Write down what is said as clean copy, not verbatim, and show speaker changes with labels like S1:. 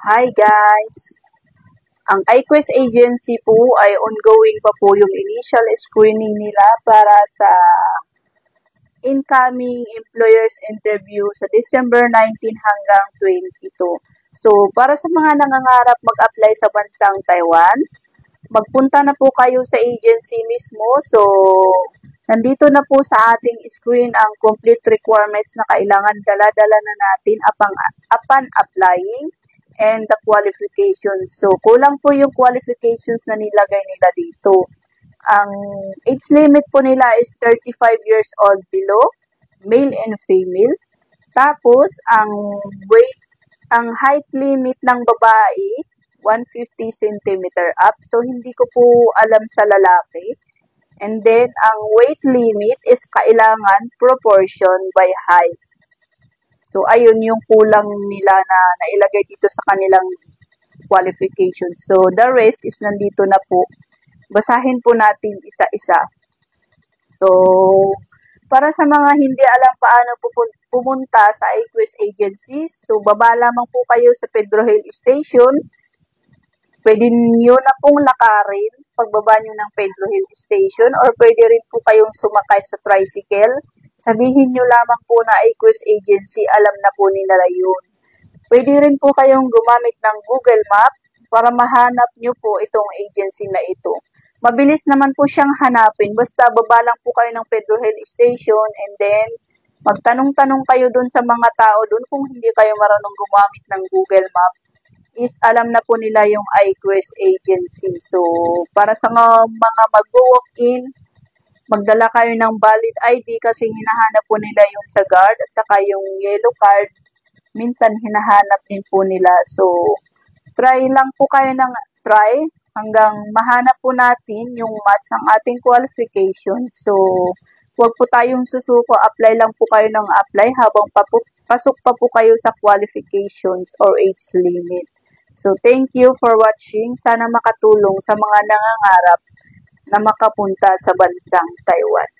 S1: Hi guys! Ang iQuest Agency po ay ongoing pa po yung initial screening nila para sa incoming employers interview sa December 19 hanggang 22. So, para sa mga nangangarap mag-apply sa bansang Taiwan, magpunta na po kayo sa agency mismo. So, nandito na po sa ating screen ang complete requirements na kailangan dala-dala na natin upon applying and the qualifications. So, kulang po yung qualifications na nilagay nila dito. Ang age limit po nila is 35 years old below, male and female. Tapos, ang height limit ng babae, 150 cm up. So, hindi ko po alam sa lalaki. And then, ang weight limit is kailangan proportion by height. So, ayun yung kulang nila na nailagay dito sa kanilang qualifications. So, the rest is nandito na po. Basahin po natin isa-isa. So, para sa mga hindi alam paano pumunta sa iQuest Agency, so baba lamang po kayo sa Pedro Hill Station. Pwede nyo na pong lakarin pagbaba nyo ng Pedro Hill Station or pwede rin po kayong sumakay sa tricycle. Sabihin nyo lamang po na iQuest Agency, alam na po nila yun. Pwede rin po kayong gumamit ng Google Map para mahanap nyo po itong agency na ito. Mabilis naman po siyang hanapin. Basta baba lang po kayo ng Pedro Hill Station and then magtanong-tanong kayo dun sa mga tao dun kung hindi kayo marunong gumamit ng Google Map. Is alam na po nila yung iQuest Agency. So, para sa mga mag-walk-in, magdala kayo ng valid ID kasi hinahanap po nila yung sa guard at saka yung yellow card. Minsan hinahanap din po nila. So, try lang po kayo ng try hanggang mahanap po natin yung match ang ating qualification. So, huwag po tayong susuko. Apply lang po kayo ng apply habang pasok pa po kayo sa qualifications or age limit. So, thank you for watching. Sana makatulong sa mga nangangarap na makapunta sa bansang Taiwan.